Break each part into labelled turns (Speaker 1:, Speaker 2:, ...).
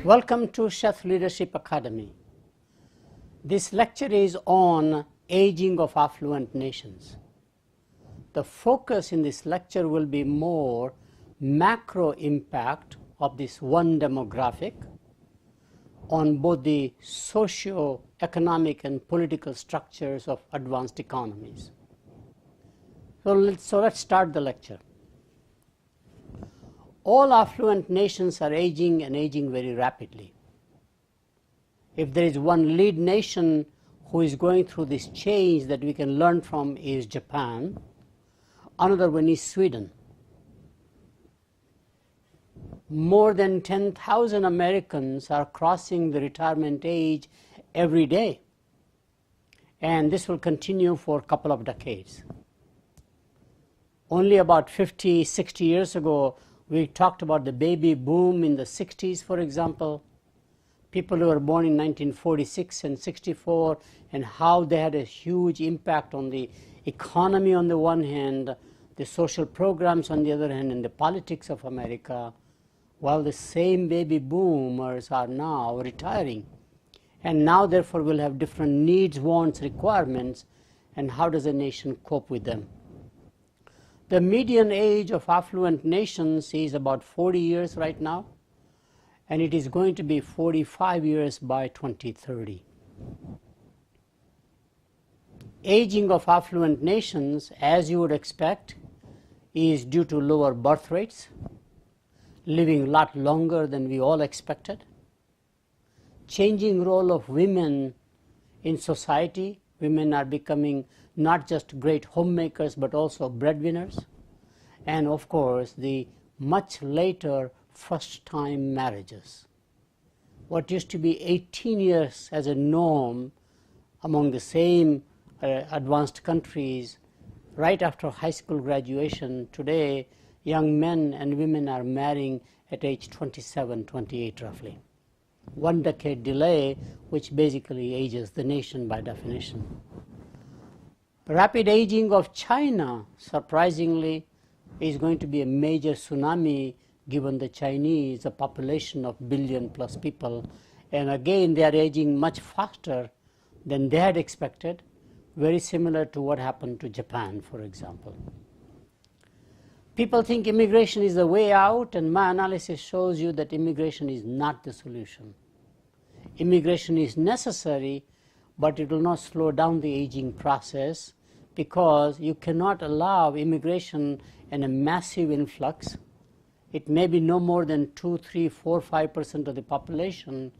Speaker 1: Welcome to Chef Leadership Academy. This lecture is on aging of affluent nations. The focus in this lecture will be more macro impact of this one demographic on both the socio-economic and political structures of advanced economies. So let's start the lecture. All affluent nations are aging and aging very rapidly. If there is one lead nation who is going through this change that we can learn from is Japan. Another one is Sweden. More than 10,000 Americans are crossing the retirement age every day. And this will continue for a couple of decades. Only about 50, 60 years ago, we talked about the baby boom in the 60s, for example. People who were born in 1946 and 64, and how they had a huge impact on the economy on the one hand, the social programs on the other hand, and the politics of America, while the same baby boomers are now retiring. And now, therefore, we'll have different needs, wants, requirements, and how does a nation cope with them? The median age of affluent nations is about 40 years right now, and it is going to be 45 years by 2030. Aging of affluent nations, as you would expect, is due to lower birth rates, living a lot longer than we all expected, changing role of women in society. Women are becoming not just great homemakers but also breadwinners, and of course the much later first-time marriages. What used to be 18 years as a norm among the same advanced countries, right after high school graduation, today young men and women are marrying at age 27, 28 roughly. 1 decade delay, which basically ages the nation by definition. Rapid aging of China, surprisingly, is going to be a major tsunami given the Chinese, a population of billion plus people. And again, they are aging much faster than they had expected, very similar to what happened to Japan, for example. People think immigration is the way out, and my analysis shows you that immigration is not the solution. Immigration is necessary, but it will not slow down the aging process, because you cannot allow immigration and a massive influx. It may be no more than 2, 3, 4, 5% of the population,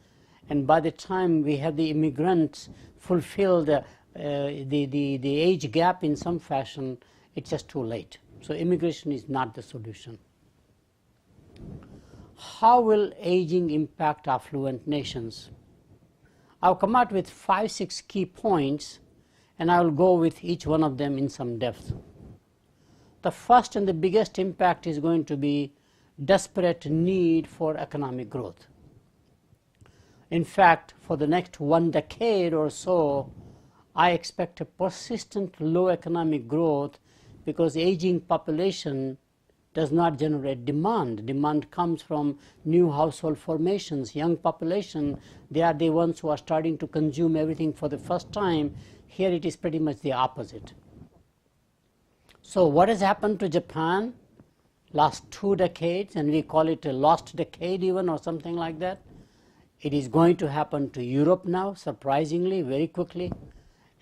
Speaker 1: and by the time we have the immigrants fulfill the age gap in some fashion, it's just too late. So immigration is not the solution. How will aging impact affluent nations? I'll come out with 5, 6 key points, and I will go with each one of them in some depth. The first and the biggest impact is going to be desperate need for economic growth. In fact, for the next 1 decade or so, I expect a persistent low economic growth, because aging population does not generate demand. Demand comes from new household formations, young population. They are the ones who are starting to consume everything for the first time. Here it is pretty much the opposite. So what has happened to Japan last 2 decades, and we call it a lost decade even, or something like that? It is going to happen to Europe now, surprisingly, very quickly.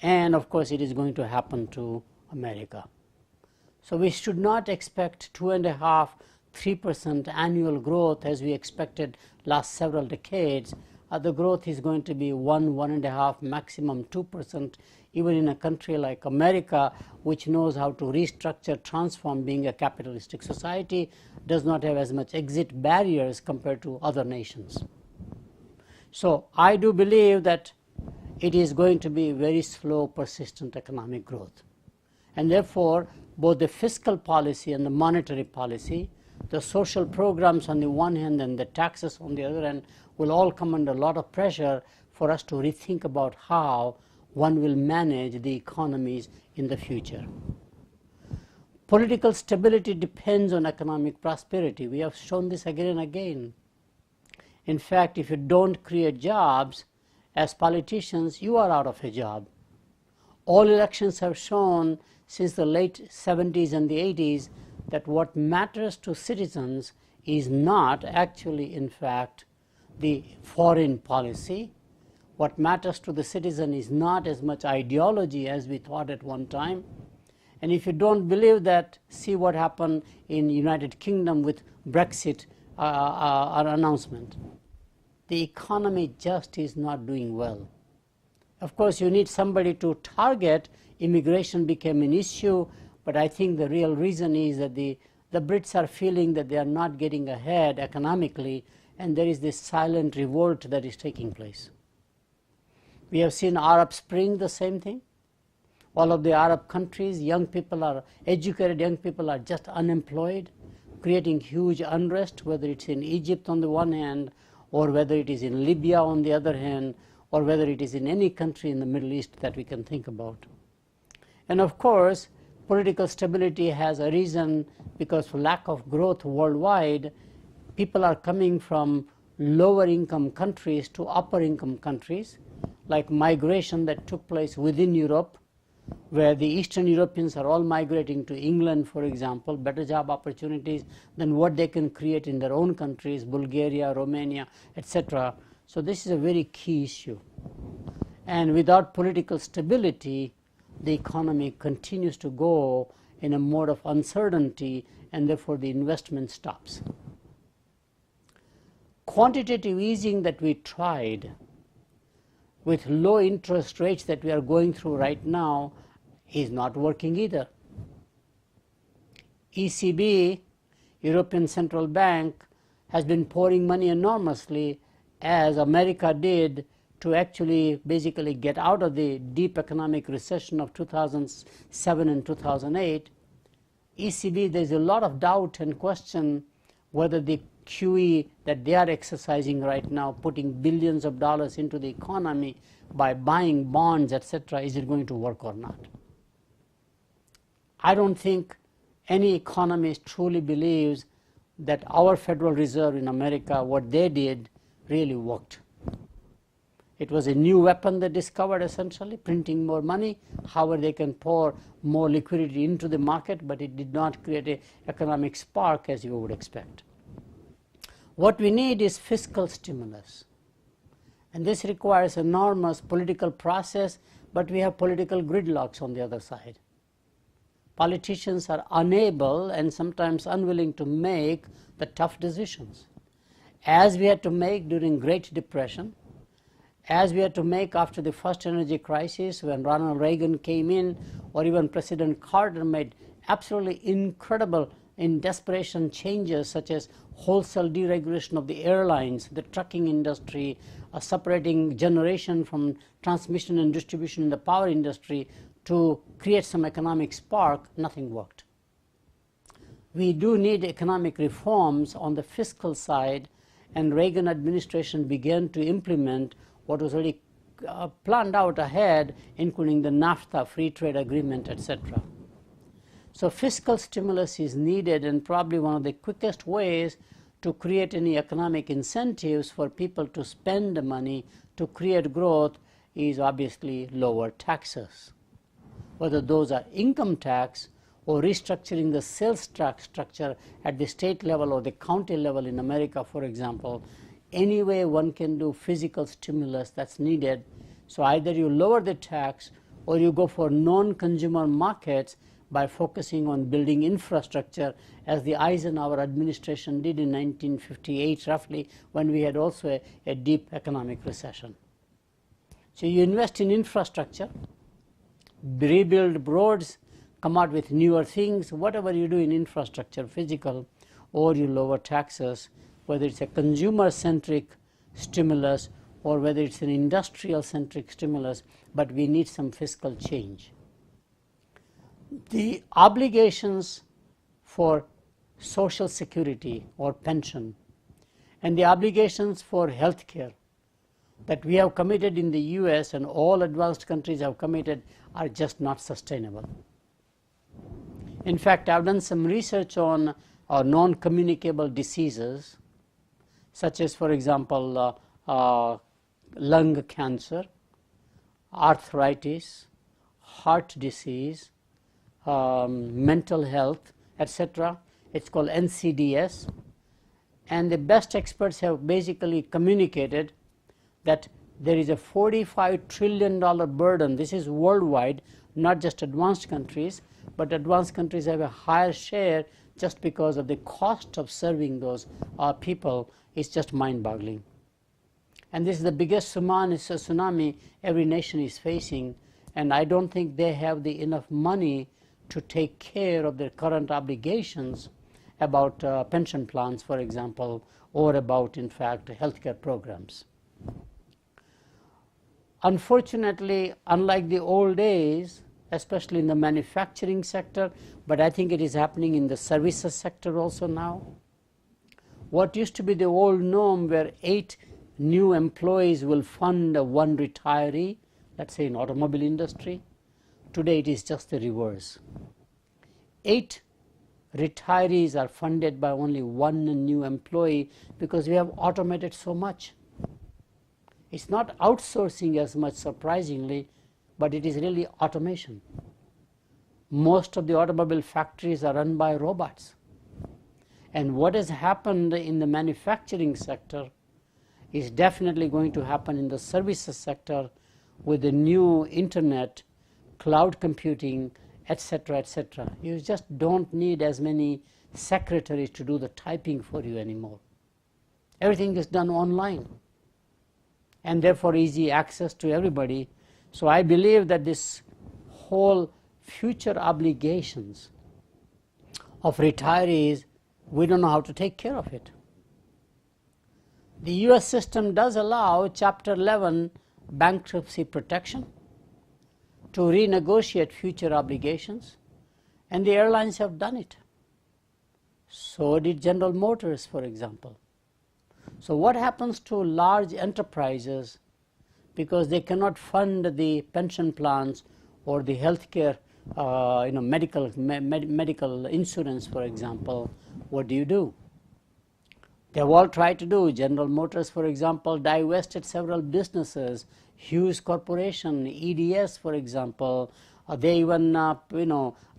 Speaker 1: And of course it is going to happen to America. So we should not expect 2.5%, 3% annual growth as we expected last several decades. The growth is going to be 1, 1.5%, maximum 2%, even in a country like America, which knows how to restructure, transform, being a capitalistic society, does not have as much exit barriers compared to other nations. So I do believe that it is going to be very slow, persistent economic growth. And therefore, both the fiscal policy and the monetary policy, the social programs on the one hand and the taxes on the other hand, will all come under a lot of pressure for us to rethink about how one will manage the economies in the future. Political stability depends on economic prosperity. We have shown this again and again. In fact, if you don't create jobs, as politicians, you are out of a job. All elections have shown since the late 70s and the 80s that what matters to citizens is not actually, in fact, the foreign policy. What matters to the citizen is not as much ideology as we thought at one time. And if you don't believe that, see what happened in United Kingdom with Brexit announcement. The economy just is not doing well. Of course, you need somebody to target. Immigration became an issue, but I think the real reason is that the Brits are feeling that they are not getting ahead economically, and there is this silent revolt that is taking place. We have seen Arab Spring, the same thing. All of the Arab countries, young people are educated, young people are just unemployed, creating huge unrest, whether it's in Egypt on the one hand, or whether it is in Libya on the other hand, or whether it is in any country in the Middle East that we can think about. And of course, political stability has a reason, because for lack of growth worldwide, people are coming from lower income countries to upper income countries, like migration that took place within Europe, where the Eastern Europeans are all migrating to England, for example, better job opportunities than what they can create in their own countries, Bulgaria, Romania, etc. So this is a very key issue. And without political stability, the economy continues to go in a mode of uncertainty, and therefore the investment stops. Quantitative easing that we tried with low interest rates that we are going through right now is not working either. ECB, European Central Bank, has been pouring money enormously, as America did, to actually basically get out of the deep economic recession of 2007 and 2008. ECB, there's a lot of doubt and question whether the QE that they are exercising right now, putting billions of dollars into the economy by buying bonds, etc., is it going to work or not? I don't think any economist truly believes that our Federal Reserve in America, what they did, really worked. It was a new weapon they discovered, essentially, printing more money, however they can pour more liquidity into the market, but it did not create an economic spark as you would expect. What we need is fiscal stimulus. And this requires enormous political process, but we have political gridlocks on the other side. Politicians are unable and sometimes unwilling to make the tough decisions, as we had to make during Great Depression, as we had to make after the first energy crisis when Ronald Reagan came in, or even President Carter made absolutely incredible, in desperation, changes such as wholesale deregulation of the airlines, the trucking industry, separating generation from transmission and distribution in the power industry to create some economic spark. Nothing worked. We do need economic reforms on the fiscal side, and Reagan administration began to implement what was already planned out ahead, including the NAFTA free trade agreement, etc. So fiscal stimulus is needed, and probably one of the quickest ways to create any economic incentives for people to spend the money to create growth is obviously lower taxes. Whether those are income tax or restructuring the sales tax structure at the state level or the county level in America, for example, any way one can do physical stimulus that's needed. So either you lower the tax or you go for non-consumer markets by focusing on building infrastructure, as the Eisenhower administration did in 1958 roughly, when we had also a deep economic recession. So you invest in infrastructure, rebuild roads, come out with newer things, whatever you do in infrastructure, physical, or you lower taxes, whether it's a consumer-centric stimulus or whether it's an industrial-centric stimulus, but we need some fiscal change. The obligations for Social Security or pension and the obligations for health care that we have committed in the US and all advanced countries have committed are just not sustainable. In fact, I've done some research on non-communicable diseases. such as, for example, lung cancer, arthritis, heart disease, mental health, etc. It's called NCDS. And the best experts have basically communicated that there is a $45 trillion burden. This is worldwide, not just advanced countries, but advanced countries have a higher share just because of the cost of serving those people is just mind-boggling. And this is the biggest tsunami every nation is facing, and I don't think they have enough money to take care of their current obligations about pension plans, for example, or about, in fact, healthcare programs. Unfortunately, unlike the old days, especially in the manufacturing sector, but I think it is happening in the services sector also now. What used to be the old norm where 8 new employees will fund one retiree, let's say in automobile industry, today it is just the reverse. 8 retirees are funded by only 1 new employee because we have automated so much. It's not outsourcing as much, surprisingly, but it is really automation. Most of the automobile factories are run by robots. And what has happened in the manufacturing sector is definitely going to happen in the services sector with the new internet, cloud computing, etc., etc. You just don't need as many secretaries to do the typing for you anymore. Everything is done online, and therefore easy access to everybody. So I believe that this whole future obligations of retirees, we don't know how to take care of it. The US system does allow Chapter 11 bankruptcy protection to renegotiate future obligations, and the airlines have done it. So did General Motors, for example. So what happens to large enterprises because they cannot fund the pension plans or the healthcare, medical insurance, for example? What do? They have all tried to do. General Motors, for example, divested several businesses. Hughes Corporation, EDS, for example, they even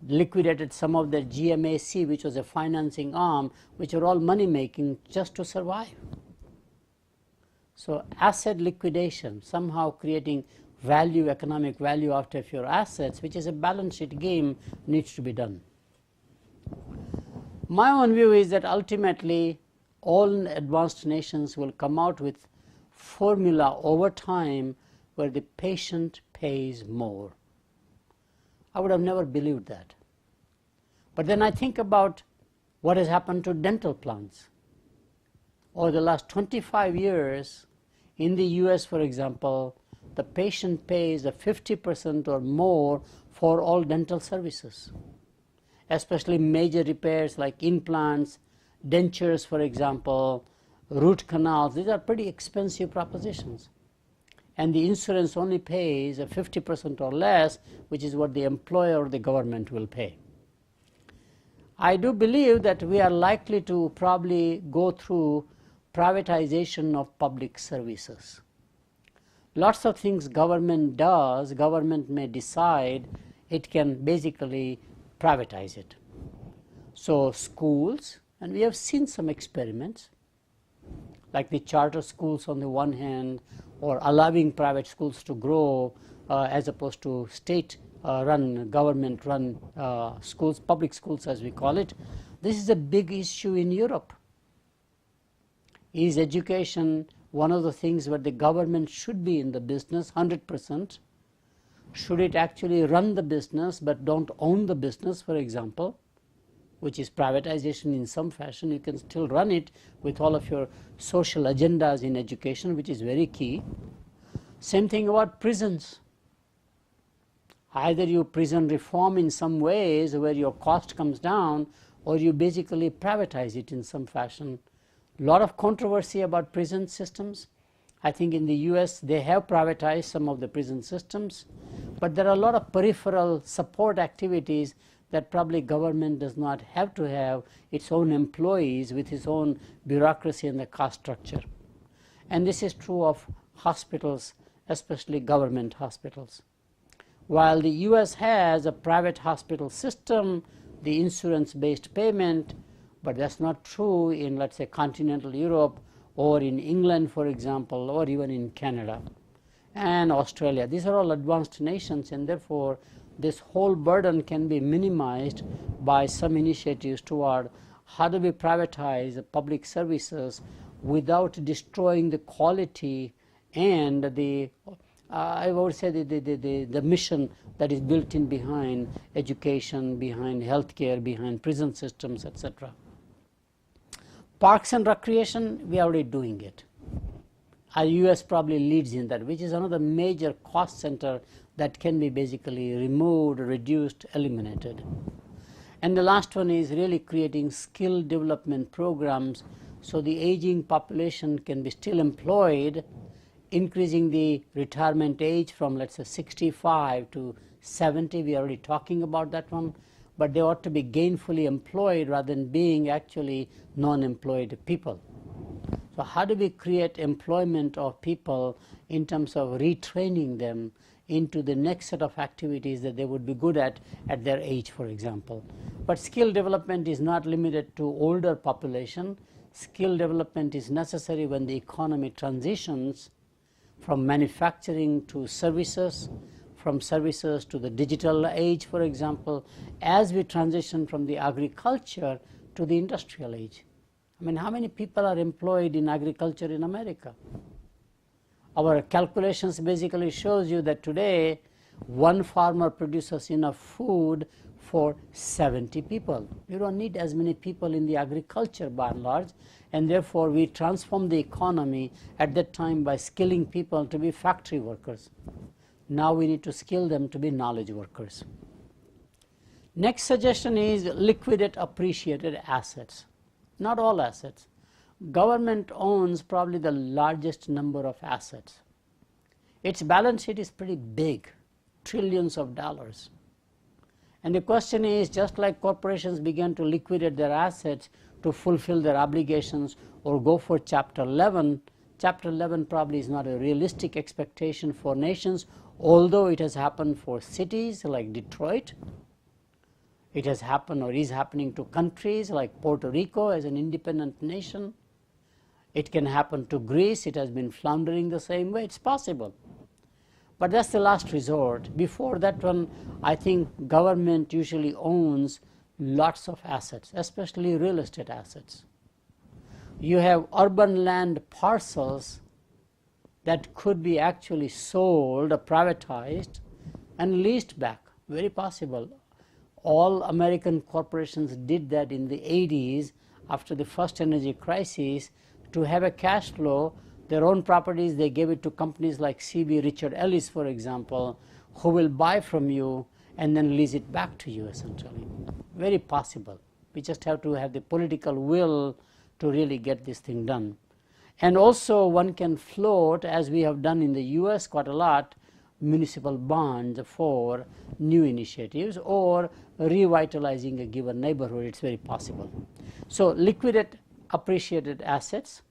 Speaker 1: liquidated some of their GMAC, which was a financing arm, which are all money making just to survive. So asset liquidation, somehow creating value, economic value out of your assets, which is a balance sheet game, needs to be done. My own view is that ultimately all advanced nations will come out with formula over time where the patient pays more. I would have never believed that. But then I think about what has happened to dental plans. Over the last 25 years, in the US, for example, the patient pays 50% or more for all dental services, especially major repairs like implants, dentures, for example, root canals. These are pretty expensive propositions. And the insurance only pays 50% or less, which is what the employer or the government will pay. I do believe that we are likely to probably go through privatization of public services. Lots of things government does, government may decide it can basically privatize it. So schools, and we have seen some experiments, like the charter schools on the one hand, or allowing private schools to grow as opposed to state-run, government-run schools, public schools as we call it. This is a big issue in Europe. Is education one of the things where the government should be in the business 100%? Should it actually run the business but don't own the business, for example, which is privatization in some fashion? You can still run it with all of your social agendas in education, which is very key. Same thing about prisons. Either you prison reform in some ways where your cost comes down, or you basically privatize it in some fashion. A lot of controversy about prison systems. I think in the US they have privatized some of the prison systems, but there are a lot of peripheral support activities that probably government does not have to have its own employees with its own bureaucracy and the cost structure. And this is true of hospitals, especially government hospitals. While the US has a private hospital system, the insurance-based payment, but that's not true in, let's say, continental Europe or in England, for example, or even in Canada and Australia. These are all advanced nations, and therefore this whole burden can be minimized by some initiatives toward how do we privatize public services without destroying the quality and the I would say the mission that is built in behind education, behind healthcare, behind prison systems, etc. Parks and recreation, we are already doing it. Our US probably leads in that, which is another major cost center that can be basically removed, reduced, eliminated. And the last one is really creating skill development programs so the aging population can be still employed, increasing the retirement age from, let's say, 65 to 70. We are already talking about that one, but they ought to be gainfully employed rather than being actually non-employed people. So how do we create employment of people in terms of retraining them into the next set of activities that they would be good at their age, for example? But skill development is not limited to older population. Skill development is necessary when the economy transitions from manufacturing to services, from services to the digital age, for example, as we transition from the agriculture to the industrial age. I mean, how many people are employed in agriculture in America? Our calculations basically shows you that today one farmer produces enough food for 70 people. You don't need as many people in the agriculture by and large, and therefore we transform the economy at that time by skilling people to be factory workers. Now we need to skill them to be knowledge workers. Next suggestion is liquidate appreciated assets. Not all assets. Government owns probably the largest number of assets. Its balance sheet is pretty big, trillions of dollars. And the question is, just like corporations began to liquidate their assets to fulfill their obligations or go for Chapter 11, Chapter 11 probably is not a realistic expectation for nations, although it has happened for cities like Detroit. It has happened or is happening to countries like Puerto Rico as an independent nation. It can happen to Greece. It has been floundering the same way. It's possible. But that's the last resort. Before that one, I think government usually owns lots of assets, especially real estate assets. You have urban land parcels that could be actually sold or privatized and leased back. Very possible. All American corporations did that in the 80s after the first energy crisis to have a cash flow. Their own properties, they gave it to companies like C.B. Richard Ellis, for example, who will buy from you and then lease it back to you, essentially. Very possible. We just have to have the political will to really get this thing done. And also one can float, as we have done in the US quite a lot, municipal bonds for new initiatives or revitalizing a given neighborhood. It's very possible. So liquidate appreciated assets.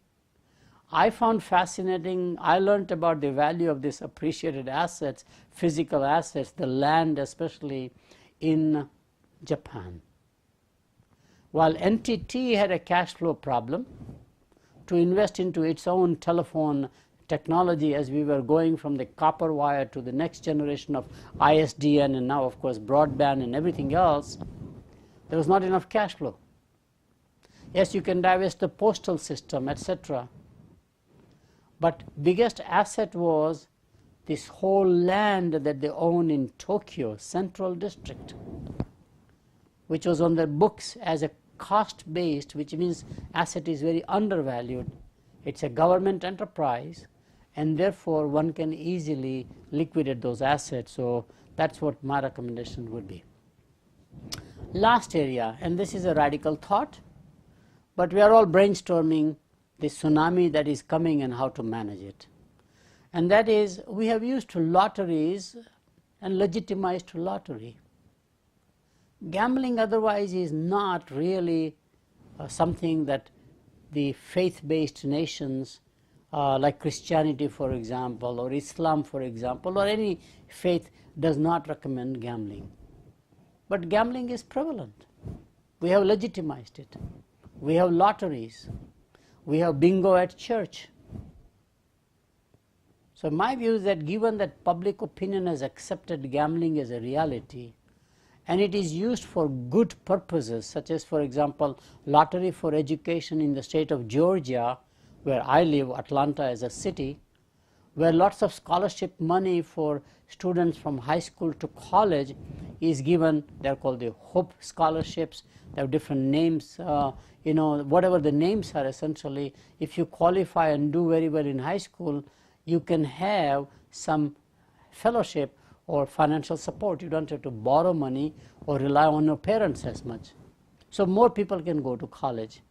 Speaker 1: I found fascinating, I learned about the value of these appreciated assets, physical assets, the land especially in Japan. While NTT had a cash flow problem to invest into its own telephone technology as we were going from the copper wire to the next generation of ISDN and now of course broadband and everything else, there was not enough cash flow. Yes, you can divest the postal system, etc. But biggest asset was this whole land that they own in Tokyo, Central District, which was on their books as a cost-based, which means asset is very undervalued. It's a government enterprise, and therefore one can easily liquidate those assets. So that's what my recommendation would be. Last area, and this is a radical thought, but we are all brainstorming the tsunami that is coming and how to manage it. And that is, we have used lotteries and legitimized lottery. Gambling otherwise is not really something that the faith-based nations like Christianity, for example, or Islam, for example, or any faith does not recommend gambling. But gambling is prevalent. We have legitimized it. We have lotteries. We have bingo at church. So my view is that given that public opinion has accepted gambling as a reality, and it is used for good purposes, such as, for example, lottery for education in the state of Georgia, where I live, Atlanta as a city, where lots of scholarship money for students from high school to college is given. They're called the Hope Scholarships. They have different names, whatever the names are. Essentially, if you qualify and do very well in high school, you can have some fellowship or financial support. You don't have to borrow money or rely on your parents as much. So more people can go to college.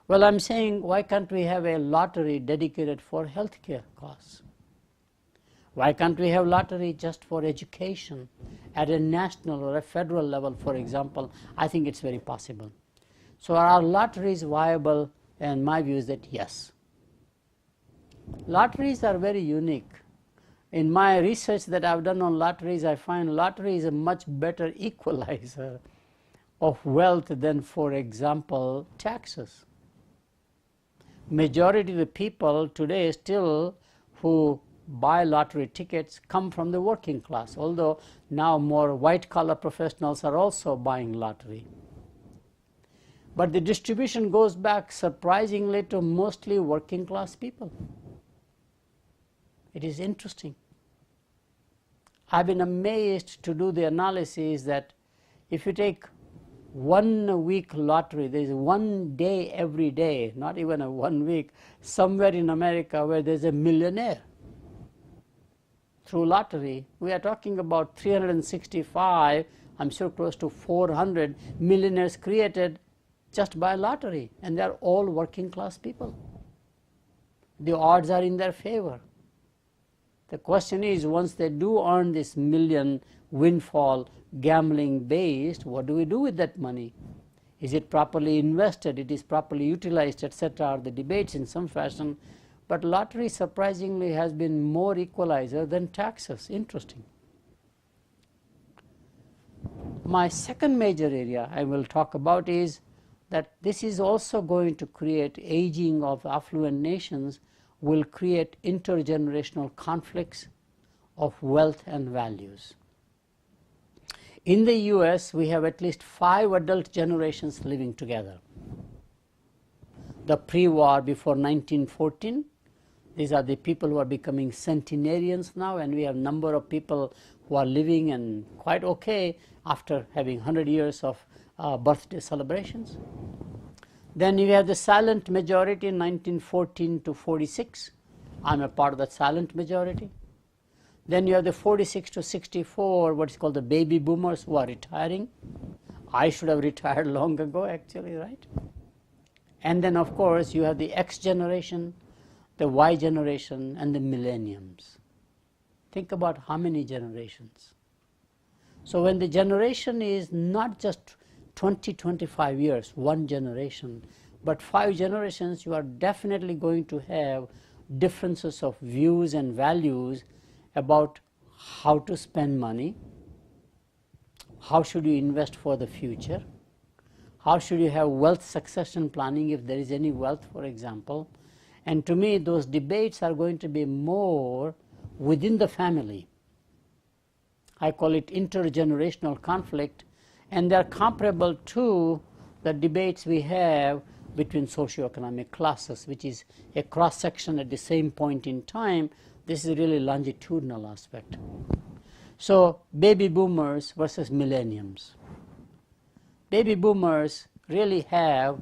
Speaker 1: Well, I'm saying, why can't we have a lottery dedicated for healthcare costs? Why can't we have lottery just for education at a national or a federal level, for example? I think it's very possible. So are lotteries viable? And my view is that yes. Lotteries are very unique. In my research that I've done on lotteries, I find lottery is a much better equalizer of wealth than, for example, taxes. Majority of the people today still who buy lottery tickets come from the working class, although now more white-collar professionals are also buying lottery. But the distribution goes back surprisingly to mostly working class people. It is interesting. I've been amazed to do the analysis that if you take 1 week lottery, there is 1 day every day, not even a 1 week, somewhere in America where there's a millionaire through lottery. We are talking about 365, I'm sure close to 400 millionaires created just by lottery, and they're all working class people. The odds are in their favor. The question is, once they do earn this million windfall gambling based, what do we do with that money? Is it properly invested? It is properly utilized, etc. Are the debates in some fashion. But lottery surprisingly has been more equalizer than taxes. Interesting. My second major area I will talk about is that this is also going to create aging of affluent nations, will create intergenerational conflicts of wealth and values. In the US, we have at least 5 adult generations living together. The pre-war before 1914, these are the people who are becoming centenarians now, and we have a number of people who are living and quite okay after having 100 years of birthday celebrations. Then you have the silent majority in 1914 to 46. I'm a part of that silent majority. Then you have the 46 to 64, what is called the baby boomers who are retiring. I should have retired long ago, actually, right? And then, of course, you have the X generation, the Y generation, and the millenniums. Think about how many generations. So when the generation is not just 20, 25 years, one generation, but 5 generations, you are definitely going to have differences of views and values about how to spend money, how should you invest for the future, how should you have wealth succession planning if there is any wealth, for example. And to me, those debates are going to be more within the family. I call it intergenerational conflict, and they are comparable to the debates we have between socioeconomic classes, which is a cross-section at the same point in time. This is really longitudinal aspect. So baby boomers versus millenniums. Baby boomers really have,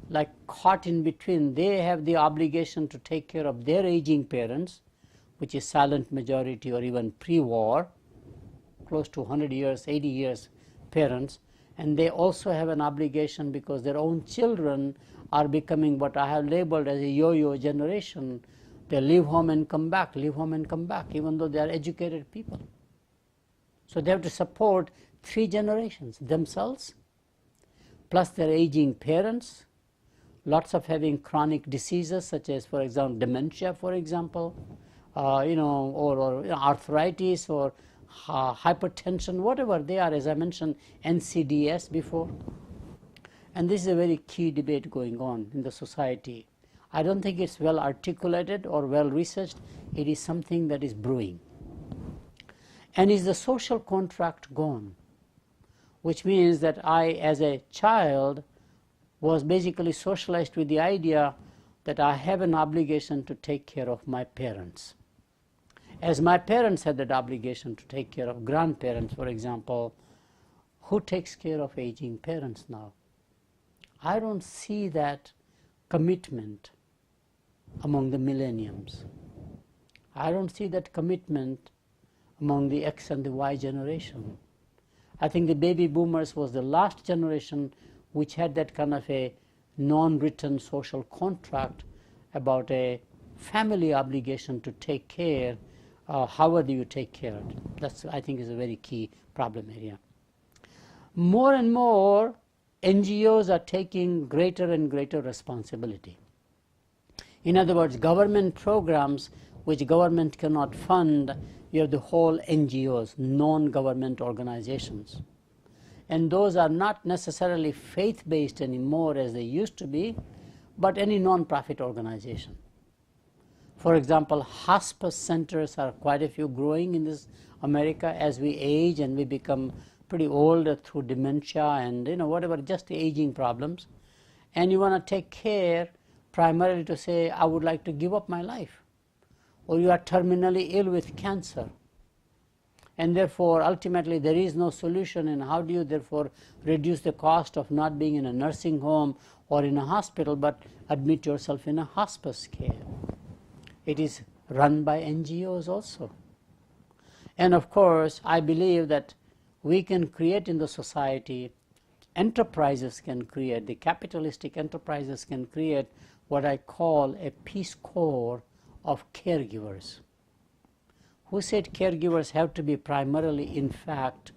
Speaker 1: like, caught in between. They have the obligation to take care of their aging parents, which is silent majority or even pre-war, close to 100 years, 80 years parents. And they also have an obligation because their own children are becoming what I have labeled as a yo-yo generation. They leave home and come back, leave home and come back, even though they are educated people. So they have to support 3 generations, themselves, plus their aging parents, lots of having chronic diseases such as, for example, dementia, for example, or arthritis or hypertension, whatever they are, as I mentioned, NCDs before. And this is a very key debate going on in the society. I don't think it's well articulated or well researched. It is something that is brewing. And is the social contract gone? Which means that I, as a child, was basically socialized with the idea that I have an obligation to take care of my parents. As my parents had that obligation to take care of grandparents, for example, who takes care of aging parents now? I don't see that commitment among the millenniums. I don't see that commitment among the X and the Y generation. I think the baby boomers was the last generation which had that kind of a non-written social contract about a family obligation to take care. How do you take care of it? That's, I think, is a very key problem area. More and more NGOs are taking greater and greater responsibility. In other words, government programs which government cannot fund, you have the whole NGOs, non-government organizations. And those are not necessarily faith-based anymore as they used to be, but any non-profit organization. For example, hospice centers are quite a few growing in this America as we age and we become pretty old through dementia and whatever, just the aging problems. And you want to take care primarily to say, I would like to give up my life. Or you are terminally ill with cancer. And therefore, ultimately, there is no solution. And how do you, therefore, reduce the cost of not being in a nursing home or in a hospital, but admit yourself in a hospice care? It is run by NGOs also. And of course, I believe that we can create in the society, enterprises can create, the capitalistic enterprises can create what I call a Peace Corps of caregivers. Who said caregivers have to be primarily, in fact,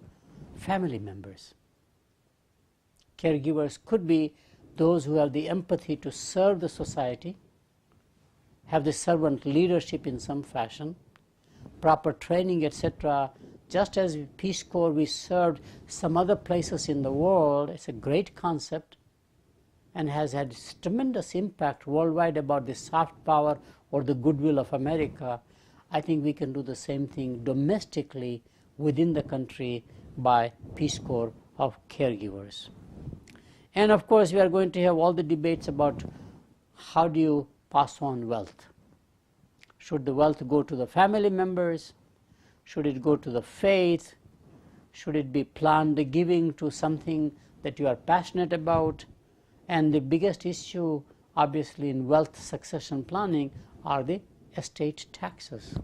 Speaker 1: family members? Caregivers could be those who have the empathy to serve the society, have the servant leadership in some fashion, proper training, etc. Just as Peace Corps we served some other places in the world, it's a great concept and has had tremendous impact worldwide about the soft power or the goodwill of America. I think we can do the same thing domestically within the country by Peace Corps of caregivers. And of course, we are going to have all the debates about how do you pass on wealth. Should the wealth go to the family members? Should it go to the faith? Should it be planned giving to something that you are passionate about? And the biggest issue, obviously, in wealth succession planning are the estate taxes.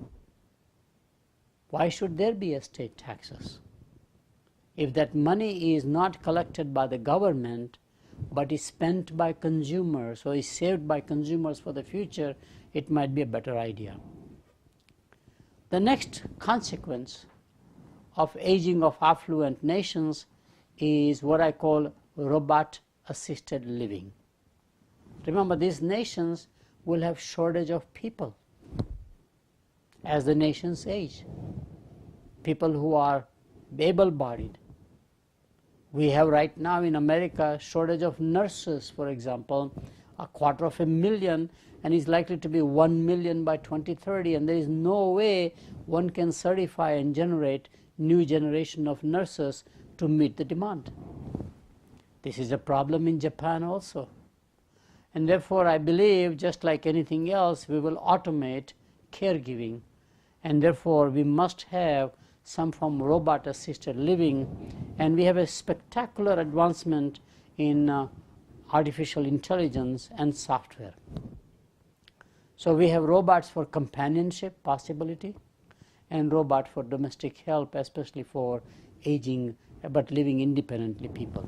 Speaker 1: Why should there be estate taxes? If that money is not collected by the government, but is spent by consumers or is saved by consumers for the future, it might be a better idea. The next consequence of aging of affluent nations is what I call robot-assisted living. Remember, these nations will have shortage of people as the nations age. People who are able-bodied. We have right now in America shortage of nurses, for example, 250,000, and is likely to be 1 million by 2030, and there is no way one can certify and generate new generation of nurses to meet the demand. This is a problem in Japan also. And therefore, I believe, just like anything else, we will automate caregiving, and therefore we must have some form of robot-assisted living, and we have a spectacular advancement in artificial intelligence and software. So we have robots for companionship possibility, and robot for domestic help, especially for aging but living independently people.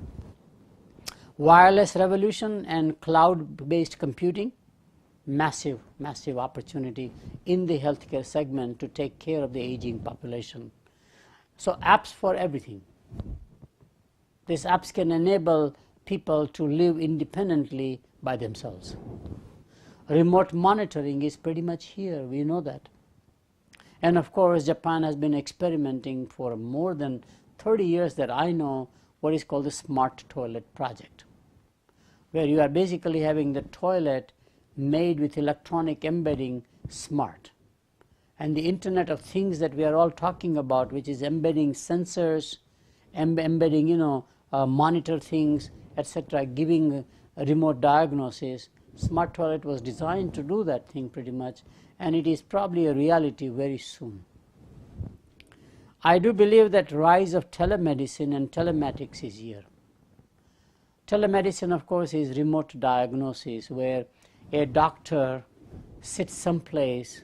Speaker 1: Wireless revolution and cloud-based computing, massive opportunity in the healthcare segment to take care of the aging population. So apps for everything. These apps can enable people to live independently by themselves. Remote monitoring is pretty much here, we know that. And of course, Japan has been experimenting for more than 30 years that I know what is called the smart toilet project, where you are basically having the toilet made with electronic embedding smart. And the Internet of Things that we are all talking about, which is embedding sensors, embedding, monitor things, etc., giving a remote diagnosis. Smart toilet was designed to do that thing pretty much, and it is probably a reality very soon. I do believe that rise of telemedicine and telematics is here. Telemedicine, of course, is remote diagnosis, where a doctor sits someplace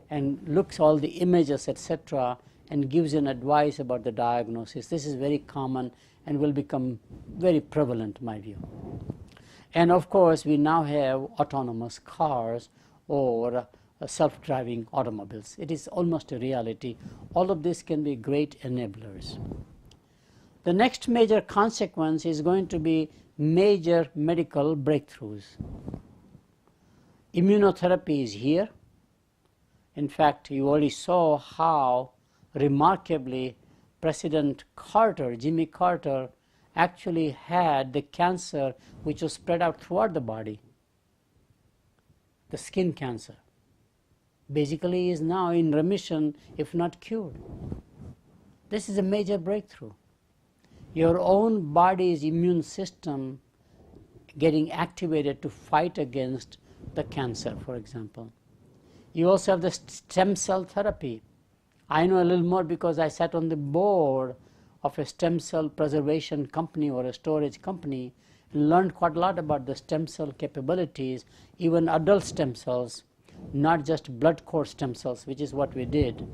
Speaker 1: and looks all the images, etc., and gives an advice about the diagnosis. This is very common and will become very prevalent, in my view. And of course, we now have autonomous cars or self-driving automobiles. It is almost a reality. All of this can be great enablers. The next major consequence is going to be major medical breakthroughs. Immunotherapy is here. In fact, you already saw how remarkably President Carter, Jimmy Carter, actually had the cancer which was spread out throughout the body, the skin cancer. Basically is now in remission, if not cured. This is a major breakthrough. Your own body's immune system getting activated to fight against the cancer, for example. You also have the stem cell therapy. I know a little more because I sat on the board of a stem cell preservation company or a storage company and learned quite a lot about the stem cell capabilities, even adult stem cells, not just blood cord stem cells, which is what we did.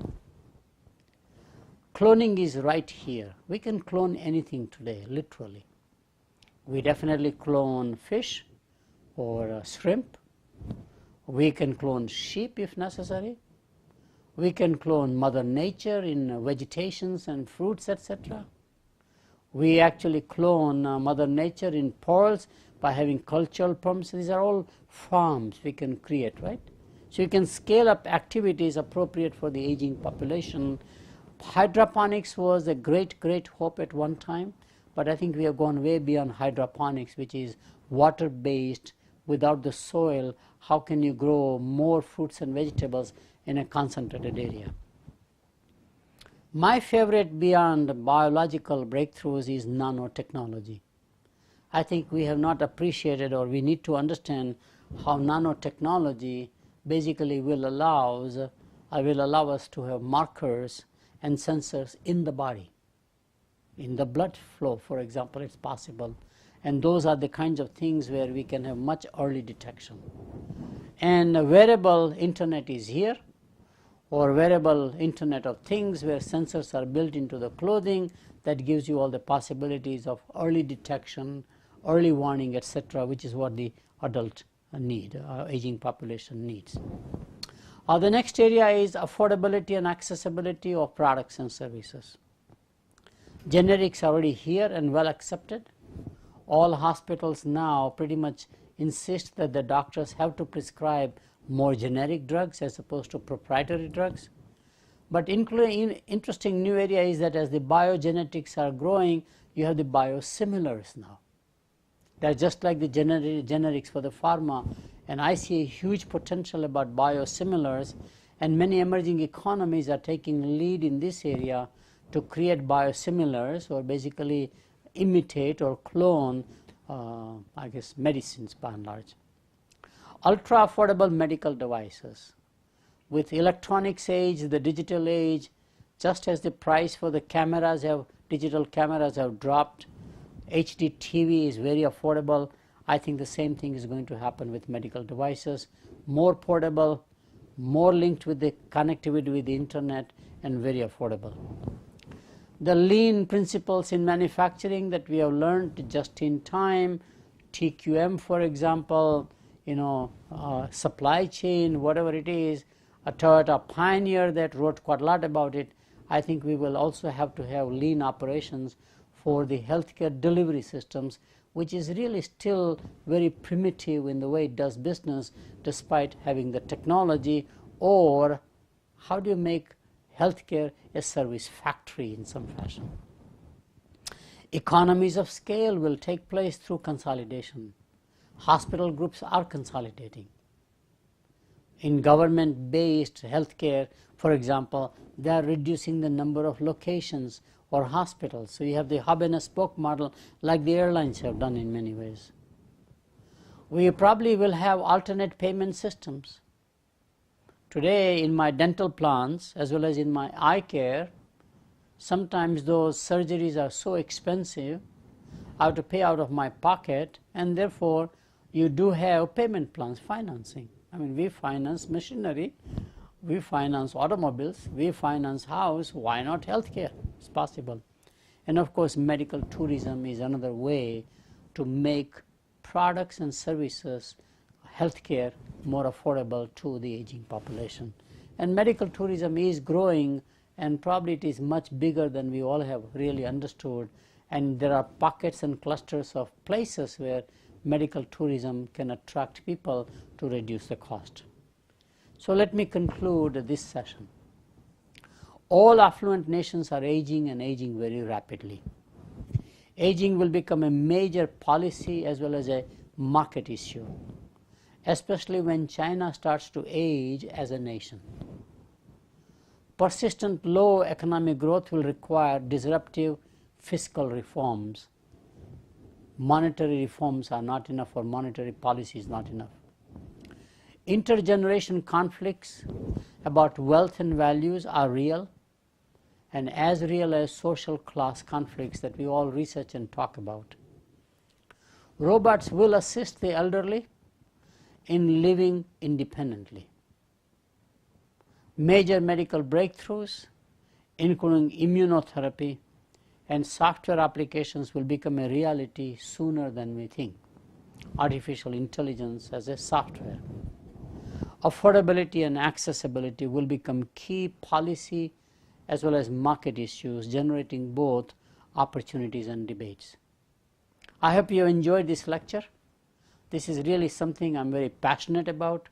Speaker 1: Cloning is right here. We can clone anything today, literally. We definitely clone fish or shrimp. We can clone sheep if necessary. We can clone Mother Nature in vegetations and fruits, etc. We actually clone Mother Nature in pearls by having cultural pumps. These are all farms we can create, right? So you can scale up activities appropriate for the aging population. Hydroponics was a great, great hope at one time, but I think we have gone way beyond hydroponics, which is water-based, without the soil. How can you grow more fruits and vegetables in a concentrated area? My favorite beyond biological breakthroughs is nanotechnology. I think we have not appreciated, or we need to understand how nanotechnology basically will allow us to have markers and sensors in the body. In the blood flow, for example, it's possible. And those are the kinds of things where we can have much early detection. And a wearable internet is here, or wearable Internet of Things, where sensors are built into the clothing that gives you all the possibilities of early detection, early warning, etc., which is what the adult need, aging population needs. The next area is affordability and accessibility of products and services. Generics are already here and well accepted. All hospitals now pretty much insist that the doctors have to prescribe more generic drugs as opposed to proprietary drugs. But interesting new area is that as the biogenetics are growing, you have the biosimilars now. They're just like the generics for the pharma, and I see a huge potential about biosimilars, and many emerging economies are taking lead in this area to create biosimilars, or basically imitate or clone, medicines by and large. Ultra affordable medical devices. With electronics age, the digital age, just as the price for the digital cameras have dropped, HD TV is very affordable. I think the same thing is going to happen with medical devices. More portable, more linked with the connectivity with the internet, and very affordable. The lean principles in manufacturing that we have learned just in time, TQM, for example, supply chain, whatever it is, a Toyota pioneer that wrote quite a lot about it. I think we will also have to have lean operations for the healthcare delivery systems, which is really still very primitive in the way it does business despite having the technology? Or how do you make healthcare a service factory in some fashion? Economies of scale will take place through consolidation. Hospital groups are consolidating. In government-based healthcare, for example, they are reducing the number of locations or hospitals. So you have the hub and a spoke model like the airlines have done in many ways. We probably will have alternate payment systems. Today in my dental plans as well as in my eye care, sometimes those surgeries are so expensive, I have to pay out of my pocket, and therefore you do have payment plans, financing. I mean, we finance machinery, we finance automobiles, we finance house, why not healthcare? It's possible. And of course, medical tourism is another way to make products and services, healthcare, more affordable to the aging population. And medical tourism is growing, and probably it is much bigger than we all have really understood. And there are pockets and clusters of places where medical tourism can attract people to reduce the cost. So let me conclude this session. All affluent nations are aging and aging very rapidly. Aging will become a major policy as well as a market issue, especially when China starts to age as a nation. Persistent low economic growth will require disruptive fiscal reforms. Monetary reforms are not enough, or monetary policy is not enough. Intergenerational conflicts about wealth and values are real, and as real as social class conflicts that we all research and talk about. Robots will assist the elderly in living independently. Major medical breakthroughs, including immunotherapy and software applications, will become a reality sooner than we think. Artificial intelligence as a software. Affordability and accessibility will become key policy as well as market issues, generating both opportunities and debates. I hope you enjoyed this lecture. This is really something I'm very passionate about,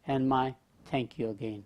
Speaker 1: and my thank you again.